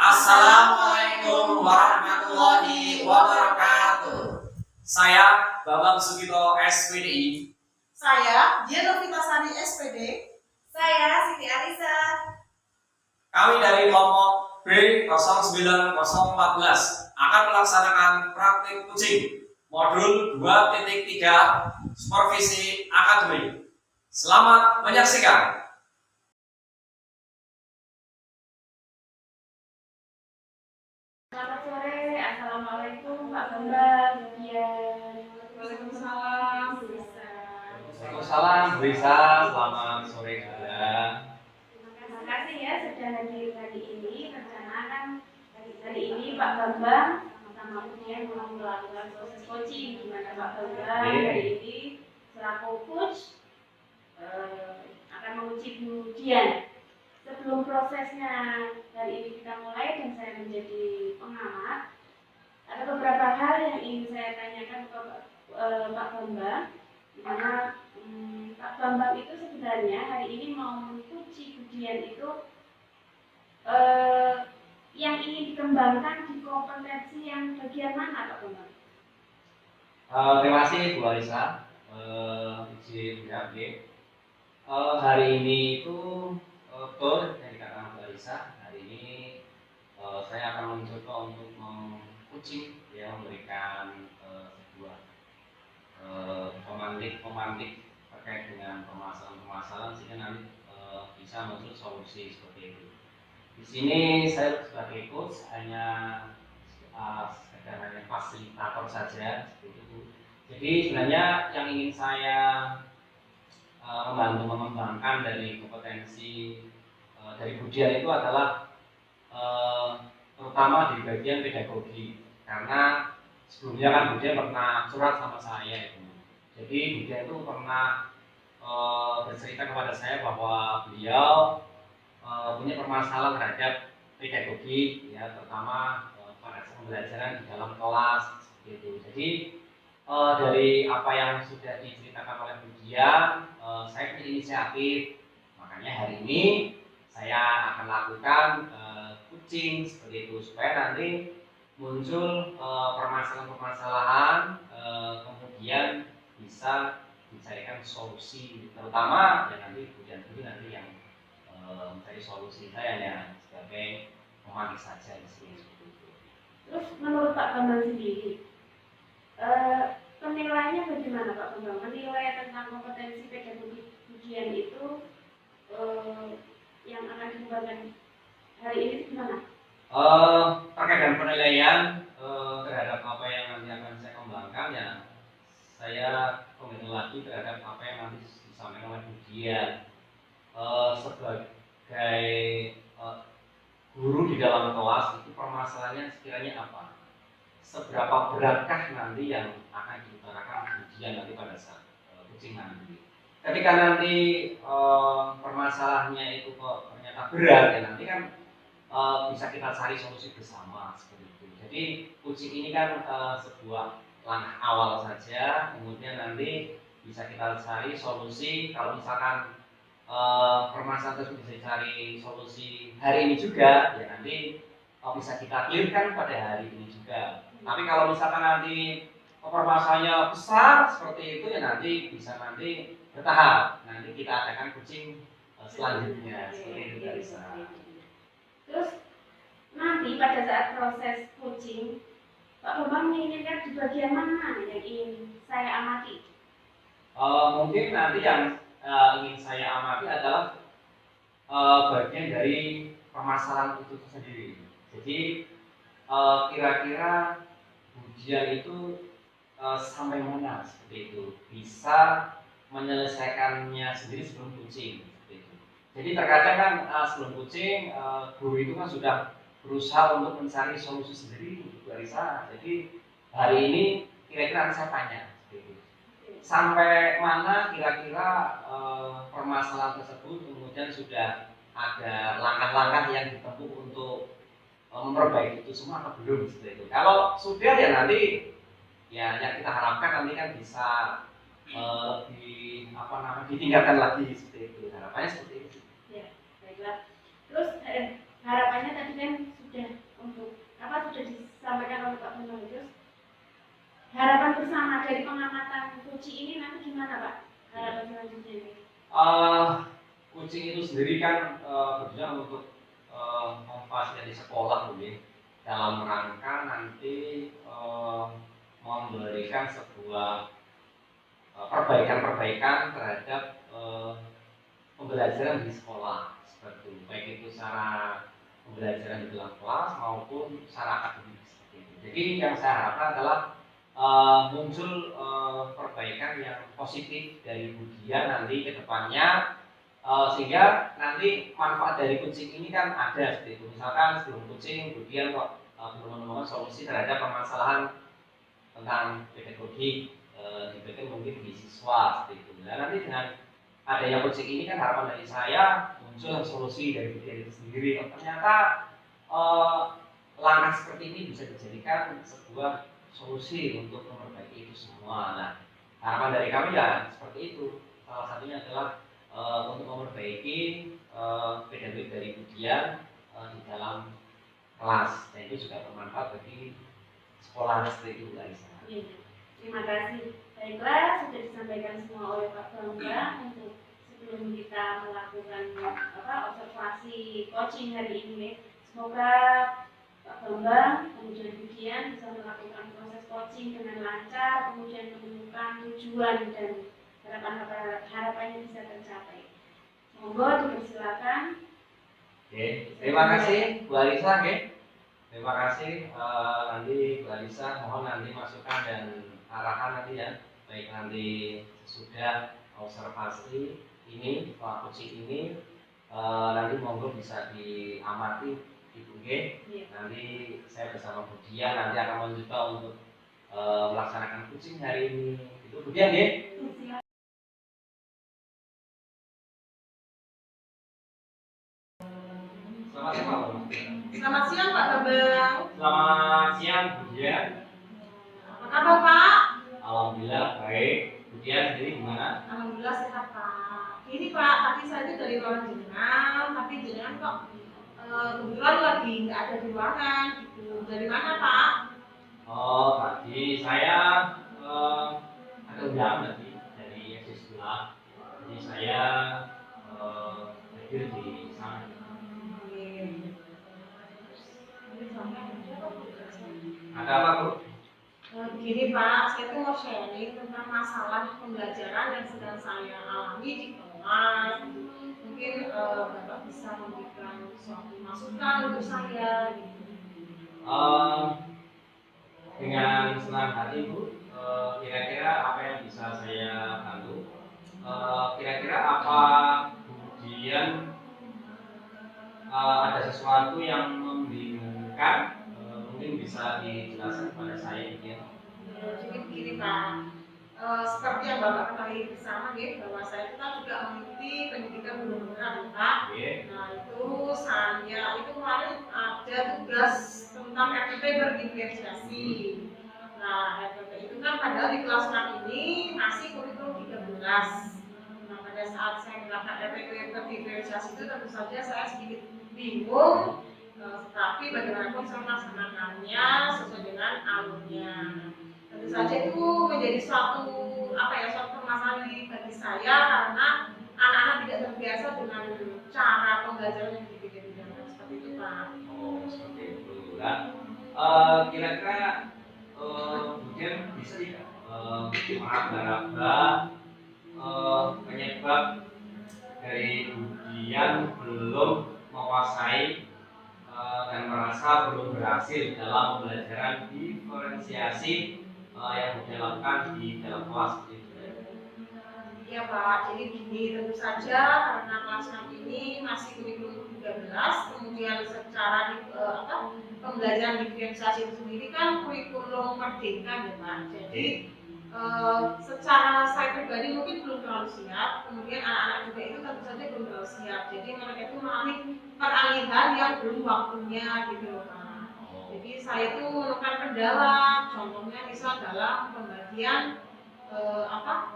Assalamualaikum warahmatullahi wabarakatuh. Saya Bambang Sugito SPDI. Saya Dian Novitasari SPD. Saya Siti Alisa. Kami dari kelompok B09014 akan melaksanakan praktik kucing modul 2.3 supervisi akademik. Selamat menyaksikan. Selamat sore, Assalamualaikum Pak Bambang, Dian. Waalaikumsalam. Waalaikumsalam, Bu Risa. Selamat sore juga. Terima kasih ya sudah hadir hari ini. Rencana kan hari ini Pak Bambang sama Dian mau melakukan proses coaching, di mana Pak Bambang hari ini selaku coach akan menguji Bu Dian. Sebelum prosesnya hari ini kita mulai dan saya menjadi pengamat, ada beberapa hal yang ingin saya tanyakan ke Pak Bambang, di mana Pak Bambang itu sebenarnya hari ini mau menguji ujian itu yang ingin dikembangkan di kompetensi yang bagian mana Pak Bambang? Terima kasih Bu Alisa. Izin BAB. Hari ini itu betul yang dikatakan Bu Alisa. Hari ini saya akan mencoba untuk menguji, ya, memberikan sebuah pemantik terkait dengan permasalahan-permasalahan sehingga nanti bisa muncul solusi seperti itu. Di sini saya sebagai coach hanya sekedar fasilitator saja seperti itu. Jadi sebenarnya yang ingin saya membantu mengembangkan dari kompetensi dari Bu Dian itu adalah terutama di bagian pedagogi, karena sebelumnya kan Bu Dian pernah curhat sama saya itu. Jadi Bu Dian itu pernah bercerita kepada saya bahwa beliau punya permasalahan terhadap pedagogi, ya, terutama pada pembelajaran di dalam kelas seperti itu. Jadi dari apa yang sudah diceritakan oleh Bu Dian, saya punya inisiatif, makanya hari ini saya akan lakukan coaching seperti itu supaya nanti muncul permasalahan-permasalahan, kemudian bisa dicarikan solusi, terutama ya nanti Bu Dian itu nanti yang mencari solusi, saya hanya sebagai pemantik saja di sini seperti itu. Terus menurut Pak Bambang sendiri, penilaiannya bagaimana Pak Bambang? Menilai tentang kompetensi pedagogi ujian itu yang akan dikembangkan hari ini gimana? Terkait dengan penilaian terhadap apa yang nanti akan saya kembangkan, ya saya kembali lagi terhadap apa yang nanti disampaikan oleh Bu Dian. Sebagai guru di dalam kelas itu permasalahannya sekiranya apa? Seberapa beratkah nanti yang akan diutarakan ujian nanti pada saat coaching nanti? Ketika nanti permasalahannya itu kok ternyata berat, ya nanti kan bisa kita cari solusi bersama seperti itu. Jadi coaching ini kan sebuah langkah awal saja, kemudian nanti bisa kita cari solusi. Kalau misalkan permasalahan tersebut bisa cari solusi hari ini juga, ya nanti bisa kita clearkan pada hari ini juga. Tapi kalau misalkan nanti permasalahannya besar seperti itu, ya nanti bisa nanti bertahap. Nanti kita adakan coaching selanjutnya seperti itu bisa. Terus nanti pada saat proses coaching, Pak Bambang menginginkan di bagian mana yang ingin saya amati? Mungkin nanti yang ingin saya amati adalah bagian dari permasalahan itu sendiri. Jadi kira-kira ujian itu sampai mana seperti itu, bisa menyelesaikannya sendiri sebelum coaching seperti itu. Jadi terkadang kan sebelum coaching guru itu kan sudah berusaha untuk mencari solusi sendiri dari sana. Jadi hari ini kira-kira saya tanya seperti itu, sampai mana kira-kira permasalahan tersebut, kemudian sudah ada langkah-langkah yang ditempuh untuk memperbaiki itu semua atau belum seperti itu. Kalau sudah, ya nanti ya yang kita harapkan nanti kan bisa ditingkatkan lagi seperti itu. Harapannya seperti itu. Ya, baiklah. Terus harapannya tadi kan sudah harapan bersama dari pengamatan Kuci ini nanti gimana Pak? Harapan selanjutnya ini? Kucing itu sendiri kan bertujuan untuk memfasilitasi sekolah gitu ya, dalam rangka nanti memberikan sebuah perbaikan-perbaikan terhadap pembelajaran di sekolah seperti itu, baik itu secara pembelajaran di dalam kelas maupun secara akademik seperti itu. Jadi yang saya harapkan adalah muncul perbaikan yang positif dari Budian nanti ke depannya, sehingga nanti manfaat dari kucing ini kan ada seperti itu. Misalkan sebelum kucing Budian kok belum menemukan solusi terhadap permasalahan tentang pedagogik, diberikan mungkin di siswa seperti itu. Nah nanti dengan adanya kucing ini kan harapan dari saya muncul solusi dari Budian itu sendiri. Oh, ternyata langkah seperti ini bisa dijadikan sebuah solusi untuk memperbaiki itu semua. Nah, harapan dari kami ya seperti itu. Salah satunya adalah untuk memperbaiki pedagogik dari Budian di dalam kelas. Dan itu juga bermanfaat bagi sekolah seperti itu, Larissa. Iya. Terima kasih. Baiklah, sudah disampaikan semua oleh Pak Bambang untuk sebelum kita melakukan observasi coaching hari ini. Semoga Pak Bambang kemudian Budian bisa melakukan proses coaching dengan lancar, kemudian menemukan tujuan dan harapannya bisa tercapai. Monggo dipersilakan. Oke, terima kasih Bu Alisa. Terima kasih. Nanti Bu Alisa mohon nanti masukan dan arahan nanti ya, baik nanti sudah observasi ini, kucing ini, nanti monggo bisa diamati Ibu G. Nanti saya bersama Budian nanti akan mencoba untuk melaksanakan kucing hari ini. Itu Budian ya. Selamat siang Pak. Selamat siang Pak Bambang. Selamat siang Budian. Apa kabar Pak? Alhamdulillah baik. Budian sendiri gimana? Alhamdulillah sehat Pak. Ini Pak, tadi saya itu dari ruangan jenengan, tapi jenengan kok kebetulan lagi nggak ada di ruangan gitu. Dari mana Pak? Oh tadi saya ada undangan tadi dari SD sebelah. Jadi saya hadir di sana. Ada apa Bu? Gini Pak, saya tuh mau sharing tentang masalah pembelajaran yang sedang saya alami di kelas. Mungkin Bapak bisa memberikan suatu masukan untuk saya gitu. Dengan senang hati Bu. Kira-kira apa yang bisa saya bantu? Kira-kira apa Budian ada sesuatu yang membingungkan? Mungkin bisa dijelaskan kepada saya ya. Jadi begini Pak, seperti yang Bapak ketahui bersama ya, bahwa saya itu kan juga mengikuti pendidikan guru-guruan Pak. Nah itu saya itu kemarin ada tugas tentang RPP berdiferensiasi. Nah RPP itu kan padahal di kelas 6 ini masih kurikulum 13. Nah pada saat saya melakukan RPP berdiferensiasi itu tentu saja saya sedikit bingung. Tapi bagaimanapun saya melaksanakannya sesuai dengan alurnya. Tentu saja itu menjadi suatu permasalahan bagi saya karena anak-anak tidak terbiasa dengan cara pembelajaran yang berbeda-beda seperti itu Pak. Oh seperti itu. Nah, kira-kira mungkin bisa tidak meraba-raba penyebab dari Budian belum menguasai dan merasa belum berhasil dalam pembelajaran diferensiasi yang dilakukan di dalam kelas itu. Iya Pak, jadi gini, tentu saja karena kelas 6 ini masih kurikulum 13, kemudian secara pembelajaran diferensiasi itu sendiri kan kurikulum merdeka ya Pak. Jadi secara saya pribadi mungkin belum terlalu siap, kemudian anak-anak juga itu tentu saja belum terlalu siap. Jadi mereka itu mengalami peralihan yang belum waktunya gitu loh Pak. Jadi saya itu menemukan kendala, contohnya misal dalam pembagian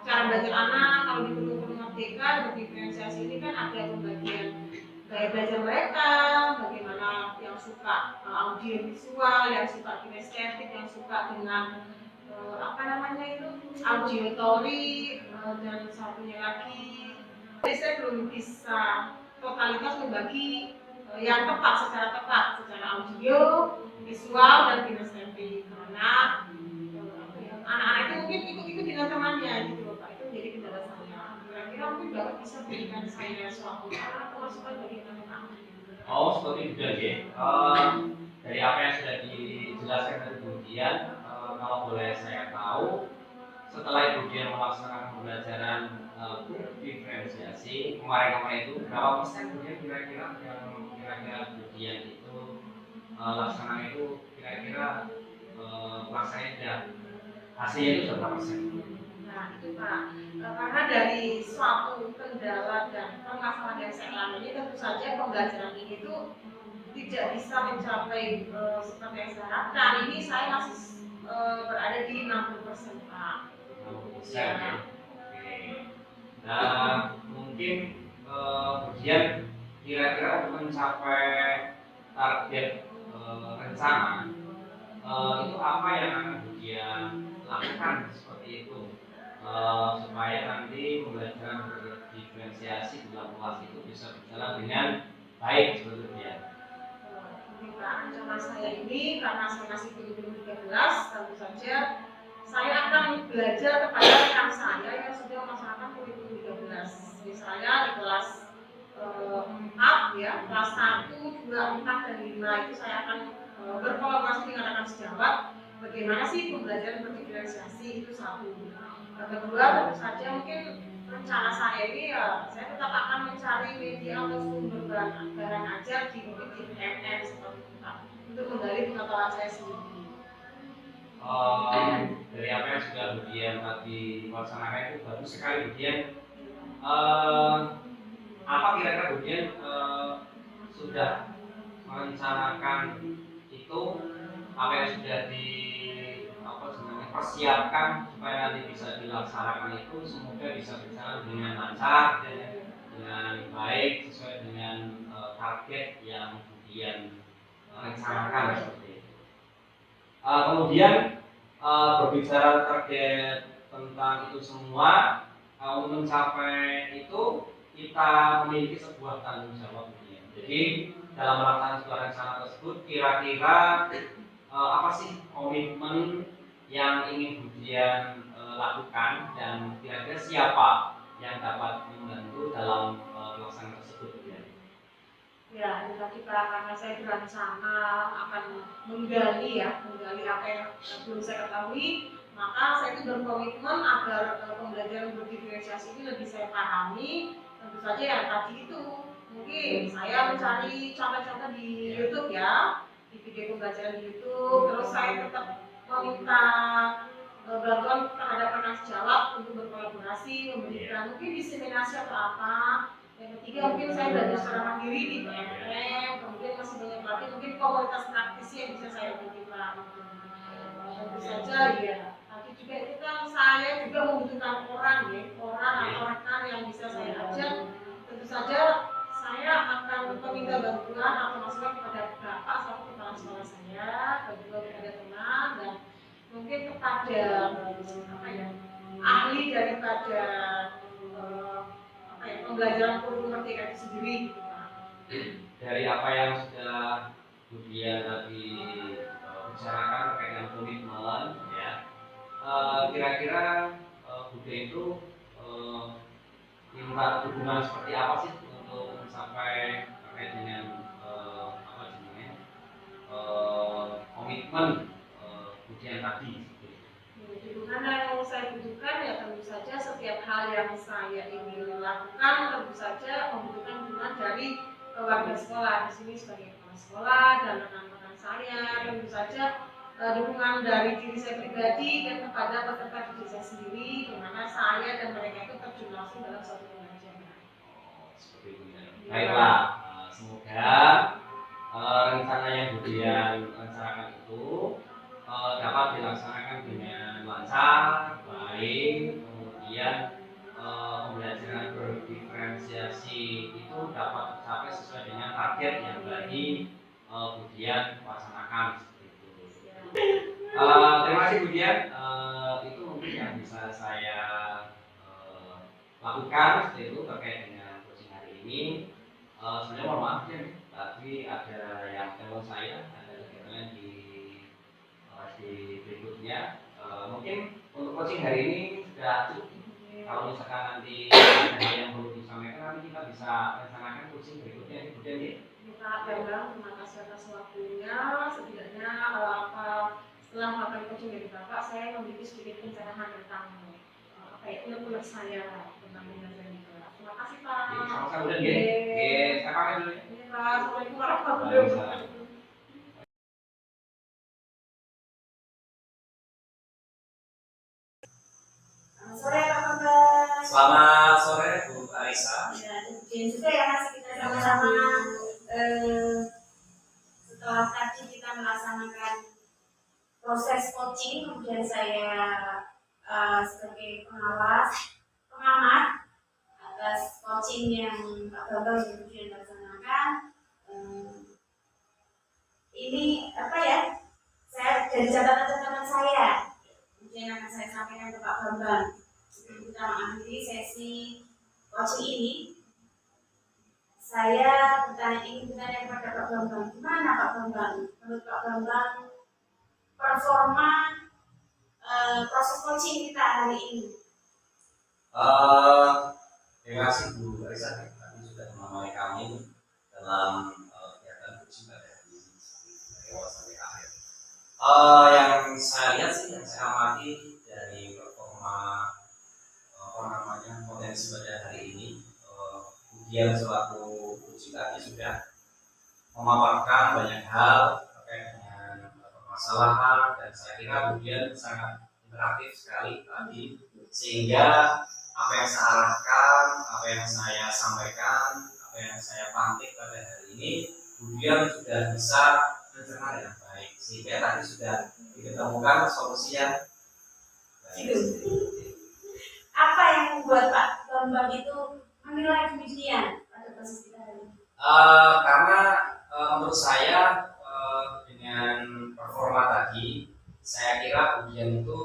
cara belajar anak. Kalau di kurikulum merdeka berdiferensiasi ini kan ada pembagian gaya belajar mereka, bagaimana yang suka audio visual, yang suka kinestetik, yang suka dengan apa namanya itu auditory dan satunya lagi. Jadi saya belum bisa totalitas membagi yang tepat secara audio, visual dan kinestetik karena anak-anak itu mungkin ikut dengan temannya gitu loh Pak, itu menjadi kendala saya. Kira-kira mungkin Bapak bisa berikan saya suatu atau masukan bagaimana Pak? Oh, seperti itu ya. Dari apa yang sudah dijelaskan tadi kemudian, kalau boleh saya tahu, setelah Ibu Dian melaksanakan pembelajaran diferensiasi kemarin itu, berapa persen kemudian kira-kira yang kira-kira Ibu Dian itu laksanakan itu kira-kira pelaksanaannya hasilnya itu berapa persen? Nah itu Pak, karena dari suatu kendala dan permasalahan yang saya alami ini tentu saja pembelajaran ini tuh tidak bisa mencapai seperti yang saya harapkan. Ini saya masih berada di 60% Pak. 60%. Ya. Oke. Nah mungkin kemudian kira-kira untuk mencapai target rencana itu apa yang akan kemudian lakukan seperti itu supaya nanti pembelajaran diferensiasi di dalam kelas itu bisa berjalan dengan baik sebetulnya. Rencana saya ini karena saya masih belum 13, tentu saja saya akan belajar kepada rekan saya yang sudah melaksanakan kurikulum 13. Misalnya di kelas 4 ya, kelas 1, 2, 4 dan 5 itu saya akan berkolaborasi dengan rekan sejawat bagaimana sih pembelajaran berdiferensiasi itu satu. Yang kedua tentu saja mungkin rencana saya ini ya saya tetap akan mencari media atau sumber bahan ajar di mungkin di PNN seperti itu Pak, untuk menggali pengetahuan saya sendiri. Dari apa yang sudah kemudian tadi dilaksanakan itu bagus sekali kemudian apa kira-kira kemudian sudah merencanakan itu apa yang sudah persiapkan supaya nanti bisa dilaksanakan itu semoga bisa berjalan dengan lancar dengan baik sesuai dengan target yang kemudian rencanakan seperti itu. Kemudian berbicara target tentang itu semua untuk mencapai itu kita memiliki sebuah tanggung jawab. Jadi dalam melaksanakan sebuah rencana tersebut kira-kira apa sih komitmen yang ingin kemudian lakukan dan kira-kira siapa yang dapat membantu dalam pelaksanaan tersebut ya? Ya, itu tadi Pak, karena saya berencana akan menggali apa yang belum saya ketahui, maka saya itu berkomitmen agar pembelajaran berdiferensiasi ini lebih saya pahami. Tentu saja yang tadi itu mungkin saya mencari contoh-contoh di YouTube ya, di video pembelajaran di YouTube, terus saya tetap meminta bantuan terhadap rekan sejawat untuk berkolaborasi, memberikan mungkin diseminasi atau apa. Yang ketiga mungkin saya belajar secara mandiri di PNM, kemudian masih banyak lagi mungkin komunitas praktisi yang bisa saya ikuti Pak. Tentu saja ya, tapi juga itu kan saya juga membutuhkan orang atau rekan yang bisa saya ajak. Tentu saja saya akan meminta bantuan atau masukan kepada Bapak selaku kepala sekolah saya, dan juga kepada teman dan mungkin kepada ahli daripada pembelajaran kurikulum merdeka itu sendiri. Dari apa yang sudah kemudian tadi bicarakan terkait dengan komitmen ya, kira-kira Bude itu minta dukungan seperti apa sih untuk mencapai terkait dengan komitmen kemudian tadi? Dukungan yang saya butuhkan ya tentu saja setiap hal yang saya ingin lakukan tentu saja membutuhkan dukungan dari warga sekolah di sini sebagai kepala sekolah dan rekan-rekan saya, tentu saja dukungan dari diri saya pribadi dan kepada peserta didik saya sendiri, di mana saya dan mereka itu terjun langsung dalam satu pembelajaran. Seperti itu ya. Baiklah, semoga rencana yang kemudian rencanakan itu dapat dilaksanakan dengan lancar, baik, kemudian pembelajaran berdiferensiasi itu dapat tercapai sesuai dengan target yang tadi kemudian dilaksanakan seperti itu. Terima kasih kemudian lakukan seperti itu terkait dengan coaching hari ini. Sebenarnya mohon maaf ya, tadi ada yang telepon saya, ada kegiatan di berikutnya. Mungkin untuk coaching hari ini sudah cukup. Kalau misalkan nanti ada hal yang perlu disampaikan, nanti kita bisa rencanakan coaching berikutnya. Kemudian ya. Pak Bambang, terima kasih atas waktunya. Setidaknya setelah melakukan coaching dari Bapak, saya memiliki sedikit pencerahan tentang unek-unek saya tentang mengajar juga. Terima kasih Pak. Sama-sama udah ya. Saya pamit dulu ya. Iya Pak. Assalamualaikum warahmatullahi wabarakatuh. Selamat sore Pak Bambang. Selamat sore Bu Arisa. Ya, dan juga ya masih kita sama-sama setelah tadi kita melaksanakan proses coaching, kemudian saya sebagai pengamat atas coaching yang Pak Bambang kemudian laksanakan. Ini apa ya? Saya dari catatan-catatan saya, kemudian akan saya sampaikan ke Pak Bambang. Sebelum kita mengakhiri sesi coaching ini, saya ingin bertanya kepada Pak Bambang, gimana Pak Bambang? Menurut Pak Bambang, performa proses coaching kita hari ini? Terima kasih Bu Arisa tadi sudah menemani kami dalam kegiatan coaching pada hari ini dari awal sampai akhir. Yang saya lihat sih, yang saya amati dari performa potensi pada hari ini, Budian selaku coaching tadi sudah memaparkan banyak hal terkait dengan permasalahan, dan saya kira Budian sangat interaktif sekali tadi, sehingga apa yang saya arahkan, apa yang saya sampaikan, apa yang saya pantik pada hari ini, Budian sudah bisa mencerna dengan baik, sehingga tadi sudah ditemukan solusi yang baik. Apa yang membuat Pak Bambang itu menilai demikian pada proses kita hari ini? Karena menurut saya dengan performa tadi, saya kira Budian itu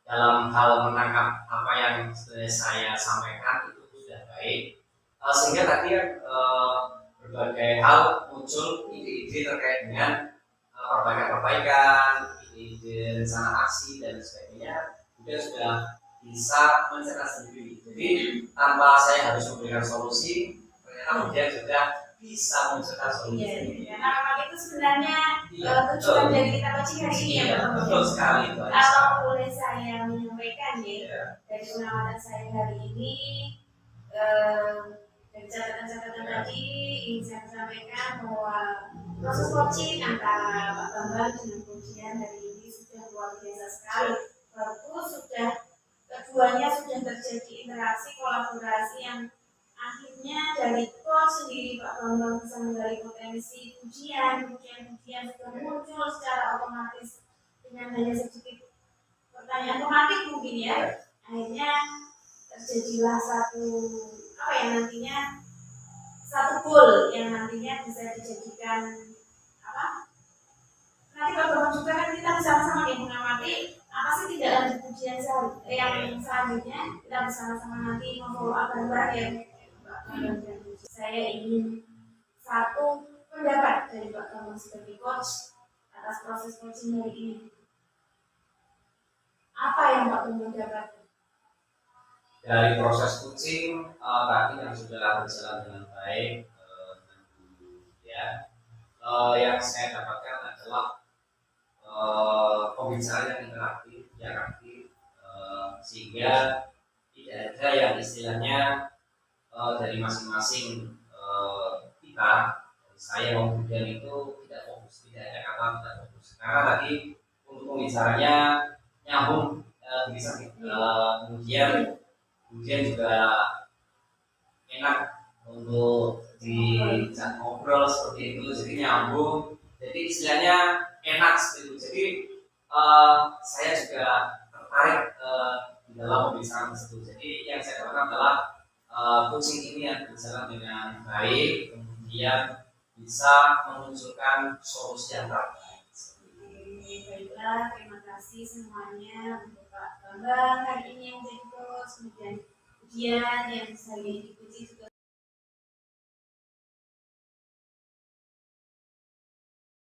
dalam hal menangkap apa yang saya sampaikan itu sudah baik, sehingga tadi berbagai hal muncul ide-ide terkait dengan perbaikan, ide-ide rencana aksi dan sebagainya. Dia sudah bisa mencerna sendiri, jadi tanpa saya harus memberikan solusi, ternyata dia sudah bisa mencerna solusi sendiri. Karena memang itu sebenarnya tujuan dari kita coaching hari ini ya Pak. Betul sekali. Kalau boleh saya menyampaikan dari pengamatan saya hari ini, dari catatan-catatan tadi ingin saya sampaikan bahwa proses coaching antara Pak Bambang dengan Budian hari ini sudah luar biasa sekali. Bagus, keduanya sudah terjadi interaksi kolaborasi yang akhirnya dari coach sendiri Pak Bambang bisa menggali potensi Budian, kemudian Budian sudah muncul secara otomatis dengan hanya sedikit pertanyaan otomatis mungkin ya, akhirnya terjadilah satu goal yang nantinya bisa dijadikan nanti Pak Bambang juga kan kita bersama-sama yang mengamati apa sih tidak lanjut ujian yang selanjutnya, kita bersama-sama nanti memfollow up bareng yang saya ingin satu pendapat dari Pak Bambang sebagai coach atas proses coaching hari ini. Apa yang Pak Bambang dapat dari proses coaching tadi yang sudah berjalan dengan baik, yang saya dapatkan adalah pembicaraan yang interaktif, sehingga tidak ada yang istilahnya dari masing-masing kita, saya maupun Budian itu tidak fokus, tidak ada kata tidak fokus, karena tadi untuk pembicaranya nyambung, kemudian juga enak untuk diajak ngobrol seperti itu, jadi nyambung, jadi istilahnya enak seperti itu. Jadi saya juga tertarik di dalam pembicaraan tersebut. Jadi yang saya dapatkan adalah coaching ini yang berjalan dengan baik, kemudian bisa memunculkan solusi yang terbaik. Baiklah, terima kasih semuanya untuk Pak Bambang hari ini yang menjadi coach, kemudian ujian yang saya ikuti juga